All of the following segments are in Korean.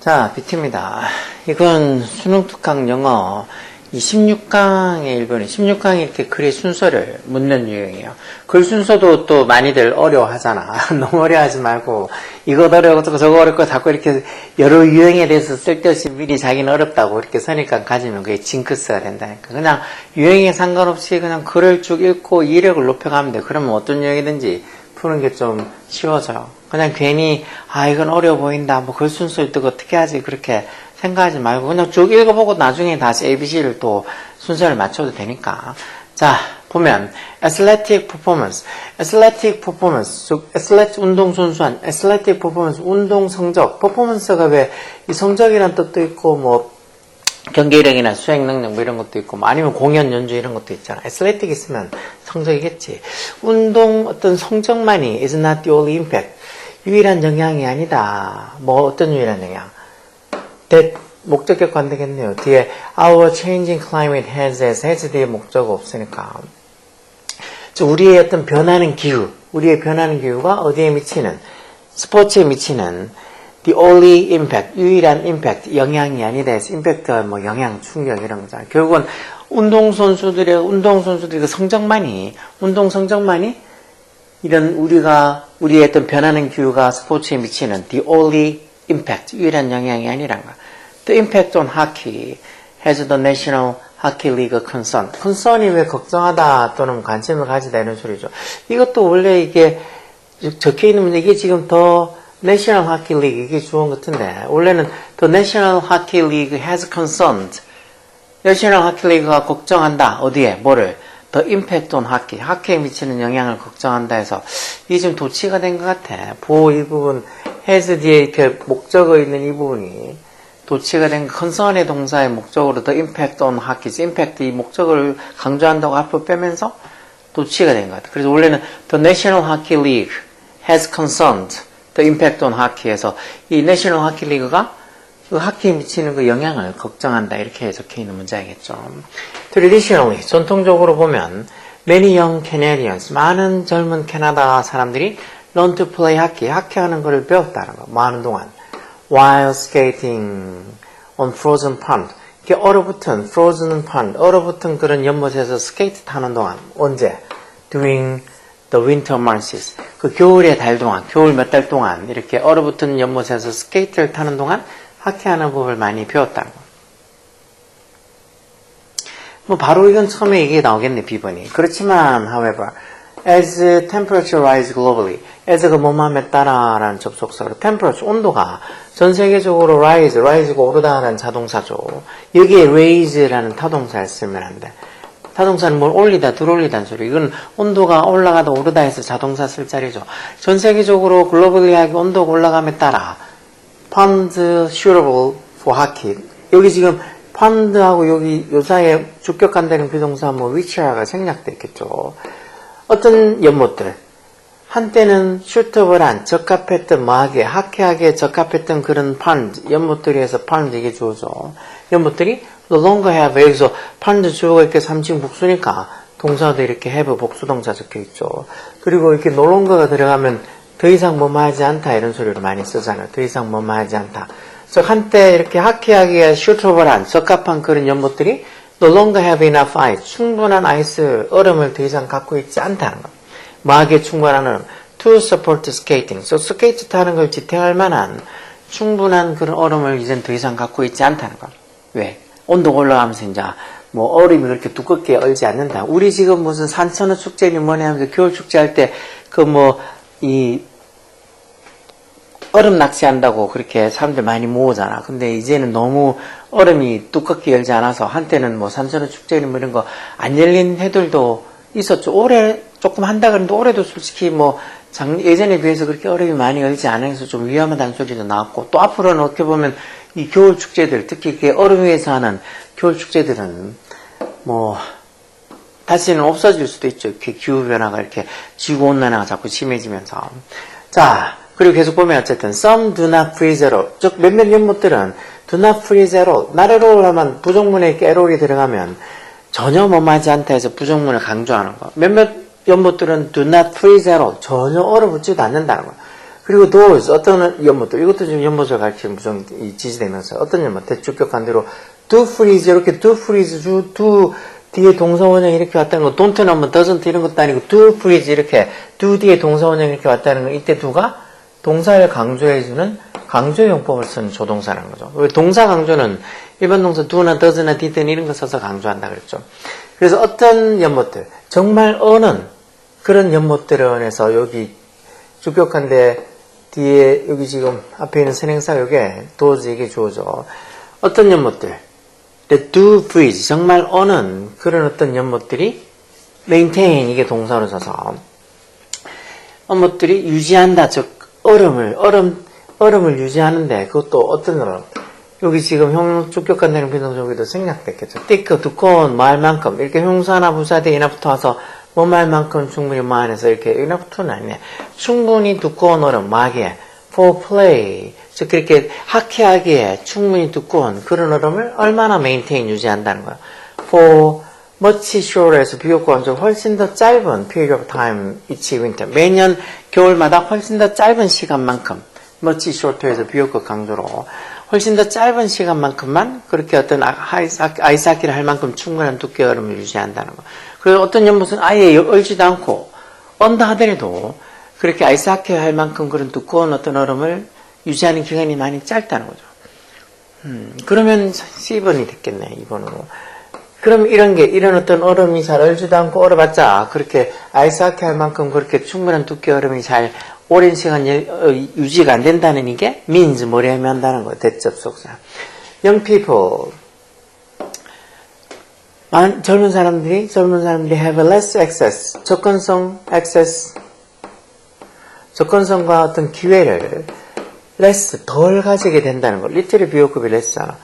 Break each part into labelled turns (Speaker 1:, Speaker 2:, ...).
Speaker 1: 자, 비트입니다. 이건 수능 특강 영어 이 16강의 1번이 16강에 이렇게 글의 순서를 묻는 유형이에요. 글 순서도 또 많이들 어려워하잖아. 너무 어려워하지 말고 이것 어렵고 저거 어렵고 자꾸 이렇게 여러 유형에 대해서 쓸데없이 미리 자기는 어렵다고 이렇게 선입관 가지면 그게 징크스가 된다니까. 그냥 유형에 상관없이 그냥 글을 쭉 읽고 이력을 높여가면 돼. 그러면 어떤 유형이든지 푸는 게 좀 쉬워져요. 그냥 괜히 이건 어려워 보인다. 뭐 글 순서 있다고 어떻게 하지 그렇게 생각하지 말고 그냥 쭉 읽어보고 나중에 다시 ABC를 또 순서를 맞춰도 되니까. 자, 보면 athletic performance, 즉 athletic 운동선수한 athletic performance 운동 성적, performance가 왜 이 성적이란 뜻도 있고 뭐 경기력이나 수행 능력 뭐 이런 것도 있고 뭐 아니면 공연 연주 이런 것도 있잖아. athletic 있으면 성적이겠지. 운동 어떤 성적만이 is not the only impact. 유일한 영향이 아니다. 뭐 어떤 유일한 영향? 목적격 관되겠네요. 뒤에 our changing climate has 뒤에 목적 없으니까. 우리의 어떤 변하는 기후, 우리의 변하는 기후가 어디에 미치는, 스포츠에 미치는 the only impact, 유일한 impact, 영향이 아니다 해서 impact가 뭐 영향, 충격 이런 거잖아요. 결국은 운동선수들의 그 성적만이, 운동 성적만이 이런 우리의 어떤 변하는 기후가 스포츠에 미치는 the only impact, 유일한 영향이 아니란 거야. The impact on hockey has the National Hockey League concern. concern이 왜 걱정하다 또는 관심을 가지다 이런 소리죠. 이것도 원래 이게 적혀 있는 문제, 이게 지금 더 National Hockey League 이게 주어 같은데 원래는 the National Hockey League has concerned. National Hockey League가 걱정한다. 어디에? 뭐를? The impact on hockey. 하키에 미치는 영향을 걱정한다 해서 이게 좀 도치가 된 것 같아. 보호 이 부분 has 뒤에 이렇게 목적어 있는 이 부분이 도치가 된 concern의 동사의 목적으로 the impact on hockey, impact 이 목적을 강조한다고 앞으로 빼면서 도치가 된 것 같아. 그래서 원래는 the National Hockey League has concerned the impact on hockey에서 이 National Hockey League가 그 하키에 미치는 그 영향을 걱정한다 이렇게 적혀 있는 문장이겠죠. Traditionally, 전통적으로 보면 many young Canadians, 많은 젊은 캐나다 사람들이 learn to play hockey, 하키하는 것을 배웠다는 거. 뭐 하는 동안 while skating on frozen pond, 이렇게 얼어붙은 frozen pond, 얼어붙은 그런 연못에서 스케이트 타는 동안 언제? during the winter months, 그 겨울의 달 동안, 겨울 몇 달 동안 이렇게 얼어붙은 연못에서 스케이트를 타는 동안 하키하는 법을 많이 배웠다는 거. 뭐 바로 이건 처음에 이게 나오겠네, B번이. 그렇지만, however, as temperature rise globally, as가 뭐뭐함에 따라라는 접속사로 temperature, 온도가 전 세계적으로 rise가 오르다라는 자동사죠. 여기에 raise라는 타동사를 쓰면 안 돼. 타동사는 뭘 올리다, 들어올리다는 소리. 이건 온도가 올라가다 오르다 해서 자동사 쓸 자리죠. 전 세계적으로 글로벌리하게 온도가 올라감에 따라 pond suitable for hockey. 여기 지금 pond하고 여기 요 사이에 주격한다는 비동사 뭐 which가 생략돼 있겠죠. 어떤 연못들 한때는 suitable한 적합했던 뭐하게 하키하게 적합했던 그런 pond 연못들에서 pond 이게 주어죠. 연못들이 no longer have 여기서 pond 주어가 이렇게 3층 복수니까 동사도 이렇게 have 복수동사 적혀 있죠. 그리고 이렇게 no longer가 들어가면 더 이상 뭐뭐하지 않다 이런 소리를 많이 쓰잖아요. 더 이상 뭐뭐하지 않다. 그래서 한때 이렇게 하키하기에 suitable한 적합한 그런 연못들이 no longer have enough ice, 충분한 아이스, 얼음을 더 이상 갖고 있지 않다는 거. 뭐하게 충분한 얼음, to support skating. So 스케이트 타는 걸 지탱할 만한 충분한 그런 얼음을 이젠 더 이상 갖고 있지 않다는 거. 왜? 온도가 올라가면서 이제 뭐 얼음이 그렇게 두껍게 얼지 않는다. 우리 지금 무슨 산천어 축제니 뭐냐 하면서 겨울 축제 할 때 그 뭐 이 얼음 낚시한다고 그렇게 사람들 많이 모으잖아. 근데 이제는 너무 얼음이 두껍게 열지 않아서 한때는 뭐 산천어 축제니 뭐 이런 거 안 열린 해들도 있었죠. 올해 조금 한다 그러는데 올해도 솔직히 뭐 예전에 비해서 그렇게 얼음이 많이 열지 않아서 좀 위험하다는 소리도 나왔고 또 앞으로는 어떻게 보면 이 겨울 축제들 특히 이렇게 얼음 위에서 하는 겨울 축제들은 뭐 다시는 없어질 수도 있죠. 이렇게 기후변화가 이렇게 지구온난화가 자꾸 심해지면서. 자, 그리고 계속 보면 어쨌든 some do not freeze at all. 즉 몇몇 연못들은 do not freeze at all. not at all 하면 부정문에 이렇게 at all이 들어가면 전혀 뭐하지 않다 해서 부정문을 강조하는 거. 몇몇 연못들은 do not freeze at all. 전혀 얼어붙지도 않는다는 거예요. 그리고 those, 어떤 연못들, 이것도 지금 연못을 가리키는 부정, 지지되면서 어떤 연못, 대축격한 대로 do freeze, 이렇게 do freeze, do, 뒤에 동사원형이 이렇게 왔다는 거, don't 하면 doesn't 이런 것도 아니고 do freeze 이렇게, do 뒤에 동사원형이 이렇게 왔다는 거, 이때 do가 동사를 강조해주는 강조용법을 쓰는 조동사라는 거죠. 왜 동사 강조는 일반 동사 do나 does나 did나 이런 거 써서 강조한다 그랬죠. 그래서 어떤 연못들, 정말 어는 그런 연못들에서 여기 주격한데 뒤에 여기 지금 앞에 있는 선행사 요게 does 이게 주어져. 어떤 연못들, that do freeze, 정말 어는 그런 어떤 연못들이 maintain 이게 동사로 써서 연못들이 유지한다, 즉 얼음을 유지하는데 그것도 어떤 얼음? 여기 지금 형 주격한다는 비동사 여기도 생략됐겠죠. thick, 두꺼운, 말만큼 이렇게 형사나 부사 뒤에 ina 붙어서 뭐 말만큼 충분히 뭐안에서 이렇게 ina 붙어는 아니네. 충분히 두꺼운 얼음, 마기에 for play, 즉 그렇게 하키하기에 충분히 두꺼운 그런 얼음을 얼마나 maintain 유지한다는 거야. for much shorter에서 비교과 훨씬 더 짧은 period of time each winter. 매년 겨울마다 훨씬 더 짧은 시간만큼 much shorter에서 비교과 강조로 훨씬 더 짧은 시간만큼만 그렇게 어떤 아이스하키를 할 만큼 충분한 두께의 얼음을 유지한다는 거. 그리고 어떤 연못은 아예 얼지도 않고 언다 하더라도 그렇게 아이스하키를 할 만큼 그런 두꺼운 어떤 얼음을 유지하는 기간이 많이 짧다는 거죠. 그러면 C번이 됐겠네, 2번으로. 그럼 이런 어떤 얼음이 잘 얼지도 않고 얼어봤자 그렇게 아이스하키 할 만큼 그렇게 충분한 두께 얼음이 잘 오랜 시간 유지가 안 된다는 이게 means 뭐래 의미한다는 거예요. 대접속사. young people. 젊은 사람들이 have less access. 접근성 access. 접근성과 어떤 기회를 less, 덜 가지게 된다는 거. 리틀의 비호급이 less잖아.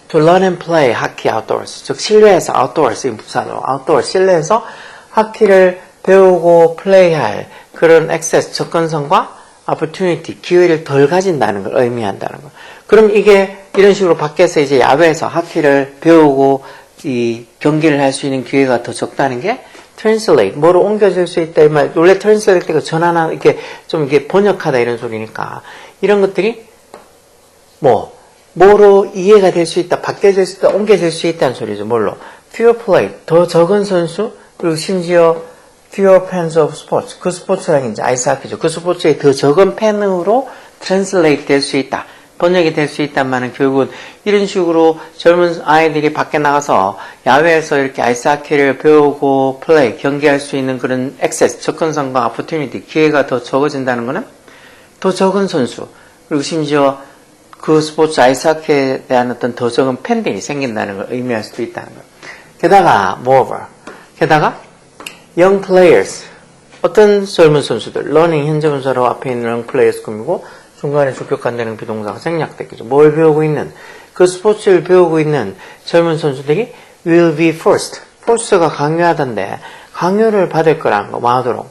Speaker 1: to learn and play hockey outdoors. 즉 실내에서 outdoors, 이 부사로 outdoors, 실내에서 하키를 배우고 플레이할 그런 access, 접근성과 opportunity, 기회를 덜 가진다는 걸 의미한다는 거. 그럼 이게 이런 식으로 밖에서 이제 야외에서 하키를 배우고 이 경기를 할 수 있는 기회가 더 적다는 게 translate, 뭐로 옮겨질 수 있다 이 말. 원래 translate 때가 전하나 이렇게 좀 이게 번역하다 이런 소리니까 이런 것들이 뭐로 이해가 될 수 있다, 바뀌어질 수 있다, 옮겨질 수 있다는 소리죠. 뭘로? fewer play, 더 적은 선수, 그리고 심지어 fewer fans of sports, 그 스포츠랑 이제 아이스하키죠. 그 스포츠에 더 적은 팬으로 translate 될 수 있다, 번역이 될 수 있단 말은 결국은 이런 식으로 젊은 아이들이 밖에 나가서 야외에서 이렇게 아이스하키를 배우고 플레이, 경기할 수 있는 그런 액세스, 접근성과 opportunity, 기회가 더 적어진다는 것은 더 적은 선수, 그리고 심지어 그 스포츠 아이스하키에 대한 어떤 더 적은 팬들이 생긴다는 걸 의미할 수도 있다는 것. 게다가 게다가 young players, 어떤 젊은 선수들, learning 현재 분사로 앞에 있는 young players 꾸미고 중간에 주격한다는 비동사가 생략됐겠죠. 뭘 배우고 있는, 그 스포츠를 배우고 있는 젊은 선수들이 will be first가 강요하던데 강요를 받을 거라는 거, 마하도록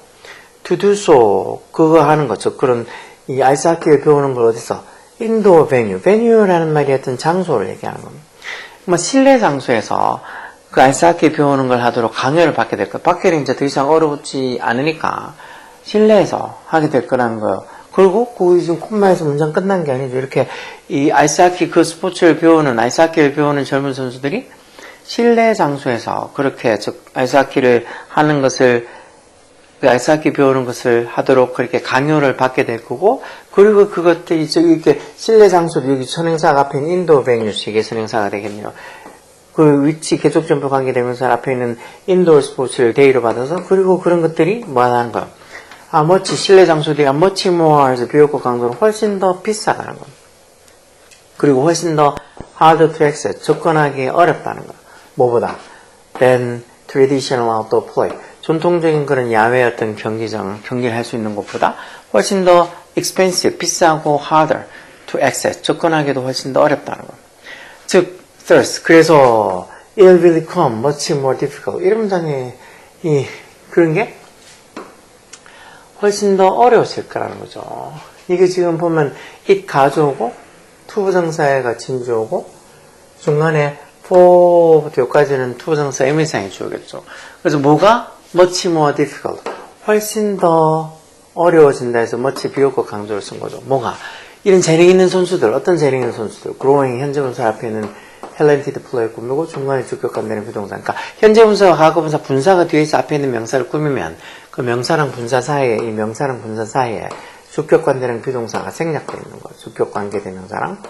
Speaker 1: to do so, 그거 하는 거죠. 그런 이 아이스하키를 배우는 걸 어디서? indoor venue라는 말이 어떤 장소를 얘기하는 겁니다. 실내 장소에서 그 아이스하키 배우는 걸 하도록 강요를 받게 될 거예요. 밖에는 이제 더 이상 얼어붙지 않으니까 실내에서 하게 될 거라는 거예요. 그리고 그 지금 콤마에서 문장 끝난 게 아니죠. 이렇게 이 아이스하키 그 스포츠를 배우는, 아이스하키를 배우는 젊은 선수들이 실내 장소에서 그렇게 즉 아이스하키를 하는 것을, 그 아이스하키 배우는 것을 하도록 그렇게 강요를 받게 될 거고, 그리고 그것들이 이렇게 실내 장소도 여기 선행사가 앞에 있는 인도어 베뉴스, 이게 선행사가 되겠네요. 그 위치 계속 전부 관계되면서 앞에 있는 인도어 스포츠를 대의로 받아서, 그리고 그런 것들이 뭐 하는 거야? much, 실내 장소들이 much more에서 비교과 강도는 훨씬 더 비싸다는 거. 그리고 훨씬 더 harder to access, 접근하기 어렵다는 거. 뭐보다? than traditional outdoor play. 전통적인 그런 야외 어떤 경기를 할 수 있는 것보다 훨씬 더 expensive, 비싸고 harder to access, 접근하기도 훨씬 더 어렵다는 거. 즉, thirst. 그래서 it will become much more difficult. 이런 문장에 그런 게 훨씬 더 어려웠을 거라는 거죠. 이게 지금 보면 it 가져오고 투부정사에가 진주오고 중간에 for부터 여기까지는 투부정사 M 이상의 주어겠죠. 그래서 뭐가 much more difficult, 훨씬 더 어려워진다 해서 much 비교과 강조를 쓴 거죠. 뭐가? 이런 재능 있는 선수들, 어떤 재능 있는 선수들, growing 현재 분사 앞에 있는 talented player 꾸미고 중간에 주격관되는 비동사. 그러니까 현재 분사와 과거 분사, 분사가 뒤에 있어 앞에 있는 명사를 꾸미면 그 명사랑 분사 사이에, 이 명사랑 분사 사이에 주격관되는 비동사가 생략되어 있는 거예요. 주격관계대명사랑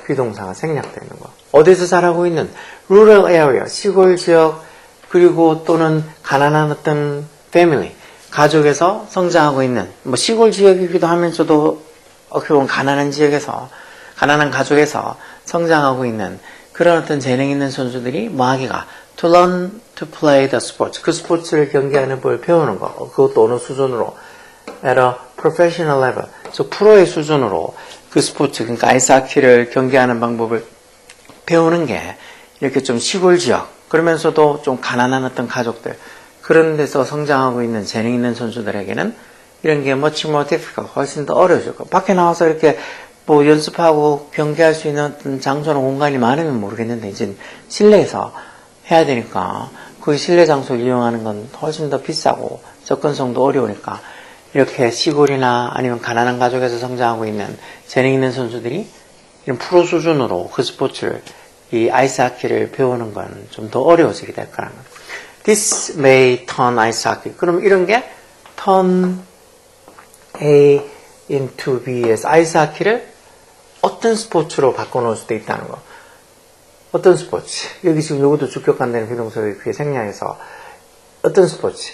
Speaker 1: 비동사가 생략되어 있는 거. 어디서 자라고 있는 rural area, 시골 지역, 그리고 또는 가난한 어떤 family, 가족에서 성장하고 있는, 뭐 시골 지역이기도 하면서도 어떻게 보면 가난한 지역에서, 가난한 가족에서 성장하고 있는 그런 어떤 재능 있는 선수들이 뭐 하기가 to learn to play the sports, 그 스포츠를 경기하는 법을 배우는 거. 그것도 어느 수준으로 at a professional level, 저 프로의 수준으로 그 스포츠, 그러니까 아이스하키를 경기하는 방법을 배우는 게 이렇게 좀 시골 지역, 그러면서도 좀 가난한 어떤 가족들, 그런 데서 성장하고 있는 재능 있는 선수들에게는 이런 게 much more difficult, 훨씬 더 어려워질 거예요. 밖에 나와서 이렇게 뭐 연습하고 경기할 수 있는 어떤 장소나 공간이 많으면 모르겠는데, 이제 실내에서 해야 되니까 그 실내 장소를 이용하는 건 훨씬 더 비싸고 접근성도 어려우니까 이렇게 시골이나 아니면 가난한 가족에서 성장하고 있는 재능 있는 선수들이 이런 프로 수준으로 그 스포츠를, 이 아이스하키를 배우는 건 좀 더 어려워지게 될 거라는 거예요. This may turn ice hockey. 그럼 이런 게 turn A into B에서 아이스하키를 어떤 스포츠로 바꿔놓을 수도 있다는 거. 어떤 스포츠? 여기 지금 요것도 주격관되는 비동사를 그게 생략해서 어떤 스포츠?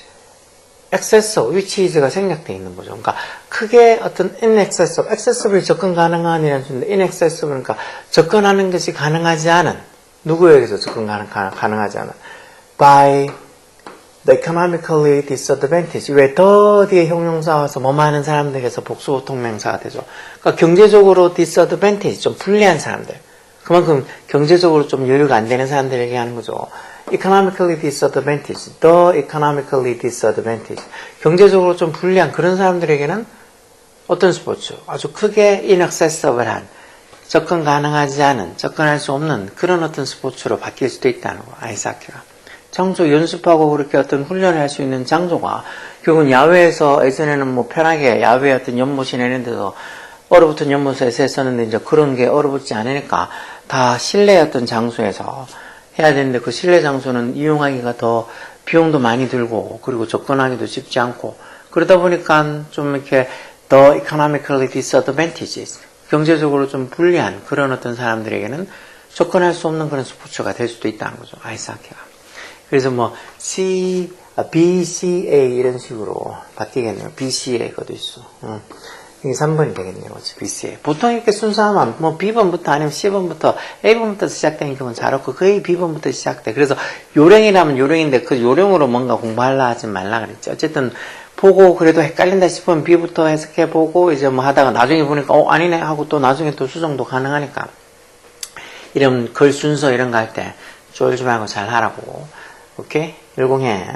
Speaker 1: accessible, which is가 생략되어 있는 거죠. 그러니까 크게 어떤 inaccessible, accessible이 접근 가능한이라는 뜻인데 inaccessible, 그러니까 접근하는 것이 가능하지 않은, 누구에게서 접근 가능하지 않은 by the economically disadvantaged, 왜 더 뒤에 형용사 와서 뭐뭐 하는 사람들에게서 복수보통명사가 되죠. 그러니까 경제적으로 disadvantaged, 좀 불리한 사람들, 그만큼 경제적으로 좀 여유가 안 되는 사람들에게 하는 거죠. economically disadvantaged, the economically disadvantaged, 경제적으로 좀 불리한 그런 사람들에게는 어떤 스포츠? 아주 크게 inaccessible한, 접근 가능하지 않은, 접근할 수 없는 그런 어떤 스포츠로 바뀔 수도 있다는 거, 아이스하키가. 장소 연습하고 그렇게 어떤 훈련을 할 수 있는 장소가 결국은 야외에서, 예전에는 뭐 편하게 야외에 어떤 연못이 내는데도 얼어붙은 연못에서 했었는데 이제 그런 게 얼어붙지 않으니까 다 실내 어떤 장소에서 해야 되는데, 그 실내 장소는 이용하기가 더 비용도 많이 들고 그리고 접근하기도 쉽지 않고, 그러다 보니까 좀 이렇게 the economically disadvantaged, 경제적으로 좀 불리한 그런 어떤 사람들에게는 접근할 수 없는 그런 스포츠가 될 수도 있다는 거죠, 아이스하키가. 그래서 뭐 BCA 이런 식으로 바뀌겠네요. BCA가도 있어. 이게 3번이 되겠네요. BCA. 보통 이렇게 순서하면 뭐 B번부터 아니면 C번부터 A번부터 시작되는 경우는 잘 없고 거의 B번부터 시작돼. 그래서 요령이라면 요령인데 그 요령으로 뭔가 공부하려 하지 말라 그랬지. 어쨌든 보고 그래도 헷갈린다 싶으면 B부터 해석해보고 이제 뭐 하다가 나중에 보니까 아니네 하고 또 나중에 또 수정도 가능하니까 이런 글 순서 이런 거 할 때 쫄지 말고 잘 하라고. 오케이? 열공해.